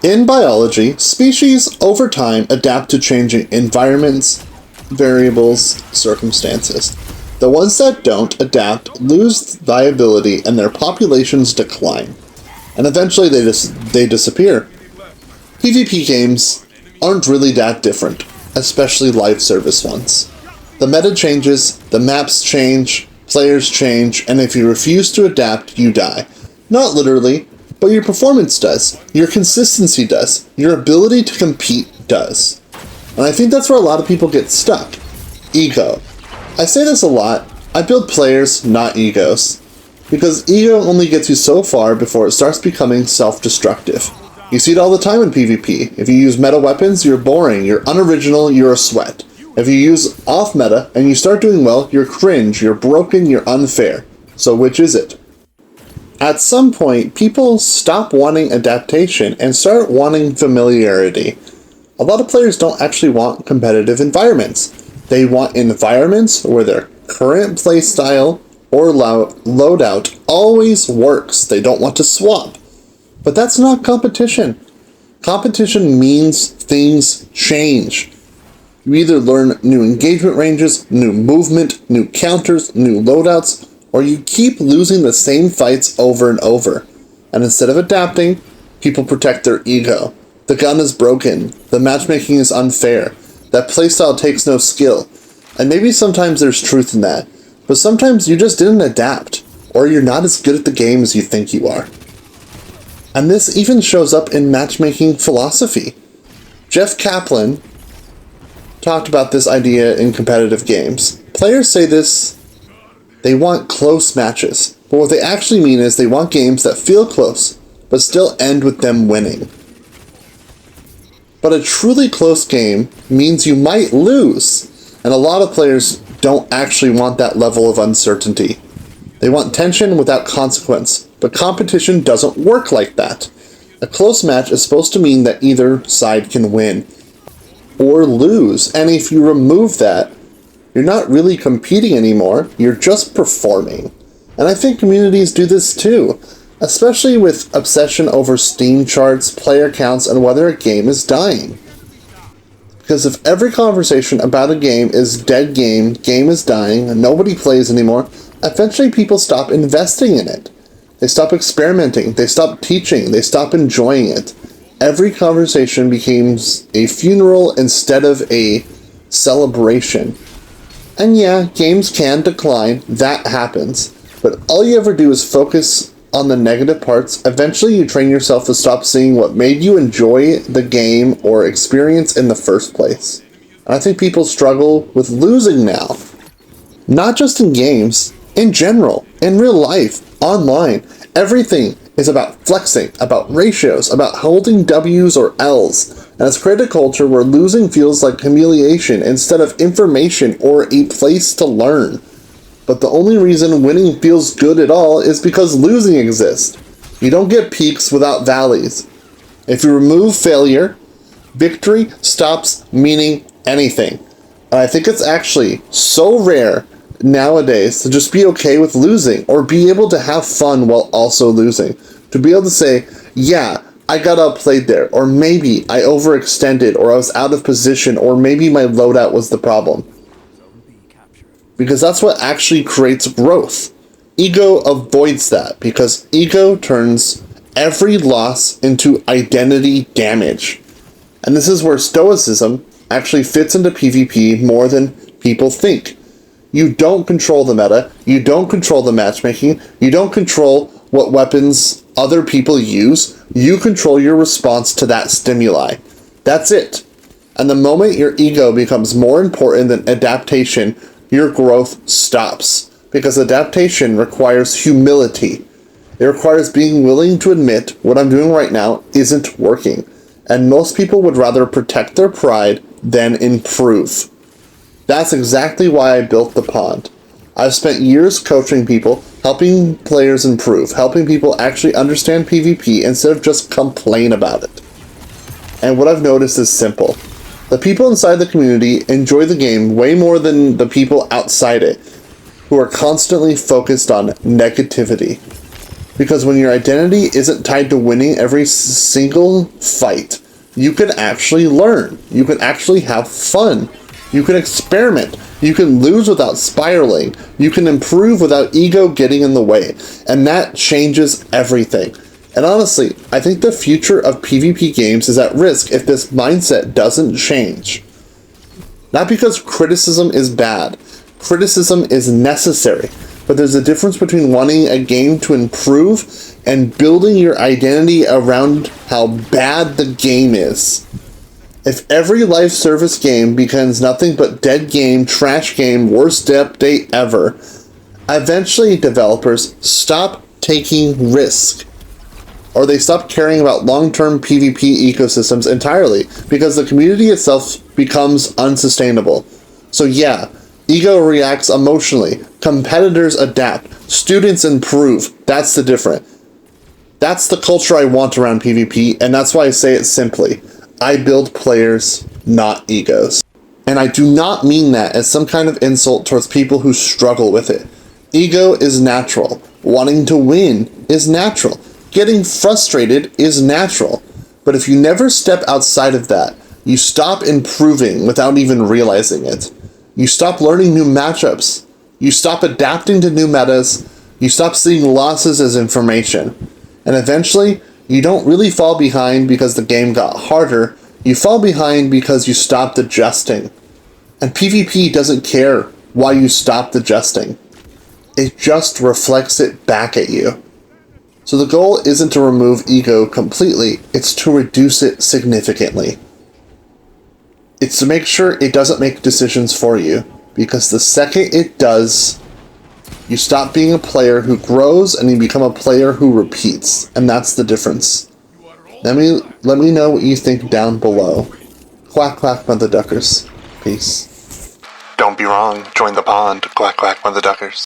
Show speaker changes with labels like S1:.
S1: In biology, species over time adapt to changing environments, variables, circumstances. The ones that don't adapt lose viability and their populations decline. And eventually they disappear. PvP games aren't really that different, especially live service ones. The meta changes, the maps change, players change, and if you refuse to adapt, you die. Not literally, but your performance does, your consistency does, your ability to compete does. And I think that's where a lot of people get stuck. Ego. I say this a lot, I build players, not egos. Because ego only gets you so far before it starts becoming self-destructive. You see it all the time in PvP. If you use meta weapons, you're boring, you're unoriginal, you're a sweat. If you use off-meta and you start doing well, you're cringe, you're broken, you're unfair. So which is it? At some point, people stop wanting adaptation and start wanting familiarity. A lot of players don't actually want competitive environments. They want environments where their current playstyle or loadout always works. They don't want to swap. But that's not competition. Competition means things change. You either learn new engagement ranges, new movement, new counters, new loadouts, or you keep losing the same fights over and over. And instead of adapting, people protect their ego. The gun is broken. The matchmaking is unfair. That playstyle takes no skill. And maybe sometimes there's truth in that. But sometimes you just didn't adapt. Or you're not as good at the game as you think you are. And this even shows up in matchmaking philosophy. Jeff Kaplan talked about this idea in competitive games. Players say this. They want close matches, but what they actually mean is they want games that feel close, but still end with them winning. But a truly close game means you might lose, and a lot of players don't actually want that level of uncertainty. They want tension without consequence, but competition doesn't work like that. A close match is supposed to mean that either side can win or lose, and if you remove that, you're not really competing anymore, you're just performing. And I think communities do this too, especially with obsession over Steam charts, player counts, and whether a game is dying. Because if every conversation about a game is dead game is dying, and nobody plays anymore, eventually people stop investing in it. They stop experimenting, they stop teaching, they stop enjoying it. Every conversation becomes a funeral instead of a celebration. And yeah, games can decline, that happens, but all you ever do is focus on the negative parts. Eventually you train yourself to stop seeing what made you enjoy the game or experience in the first place. And I think people struggle with losing now. Not just in games, in general, in real life, online. Everything is about flexing, about ratios, about holding W's or L's. And it's created a culture where losing feels like humiliation instead of information or a place to learn. But the only reason winning feels good at all is because losing exists. You don't get peaks without valleys. If you remove failure, victory stops meaning anything. And I think it's actually so rare nowadays to just be okay with losing or be able to have fun while also losing. To be able to say, yeah, I got outplayed there, or maybe I overextended, or I was out of position, or maybe my loadout was the problem. Because that's what actually creates growth. Ego avoids that, because ego turns every loss into identity damage. And this is where Stoicism actually fits into PvP more than people think. You don't control the meta, you don't control the matchmaking, you don't control what weapons other people use, you control your response to that stimuli. That's it. And the moment your ego becomes more important than adaptation, your growth stops. Because adaptation requires humility. It requires being willing to admit what I'm doing right now isn't working. And most people would rather protect their pride than improve. That's exactly why I built the pond. I've spent years coaching people, helping players improve, helping people actually understand PvP instead of just complain about it. And what I've noticed is simple. The people inside the community enjoy the game way more than the people outside it, who are constantly focused on negativity. Because when your identity isn't tied to winning every single fight, you can actually learn. You can actually have fun. You can experiment. You can lose without spiraling. You can improve without ego getting in the way. And that changes everything. And honestly, I think the future of PvP games is at risk if this mindset doesn't change. Not because criticism is bad. Criticism is necessary. But there's a difference between wanting a game to improve and building your identity around how bad the game is. If every live service game becomes nothing but dead game, trash game, worst update ever, eventually developers stop taking risk. Or they stop caring about long-term PvP ecosystems entirely because the community itself becomes unsustainable. So yeah, ego reacts emotionally, competitors adapt, students improve. That's the difference. That's the culture I want around PvP, and that's why I say it simply. I build players, not egos. And I do not mean that as some kind of insult towards people who struggle with it. Ego is natural. Wanting to win is natural. Getting frustrated is natural. But if you never step outside of that, you stop improving without even realizing it. You stop learning new matchups. You stop adapting to new metas. You stop seeing losses as information. And eventually, you don't really fall behind because the game got harder. You fall behind because you stopped adjusting. And PvP doesn't care why you stopped adjusting. It just reflects it back at you. So the goal isn't to remove ego completely, it's to reduce it significantly. It's to make sure it doesn't make decisions for you, because the second it does, you stop being a player who grows and you become a player who repeats, and that's the difference. Let me know what you think down below. Quack quack, mother duckers. Peace. Don't be wrong, join the pond. Quack quack, mother duckers.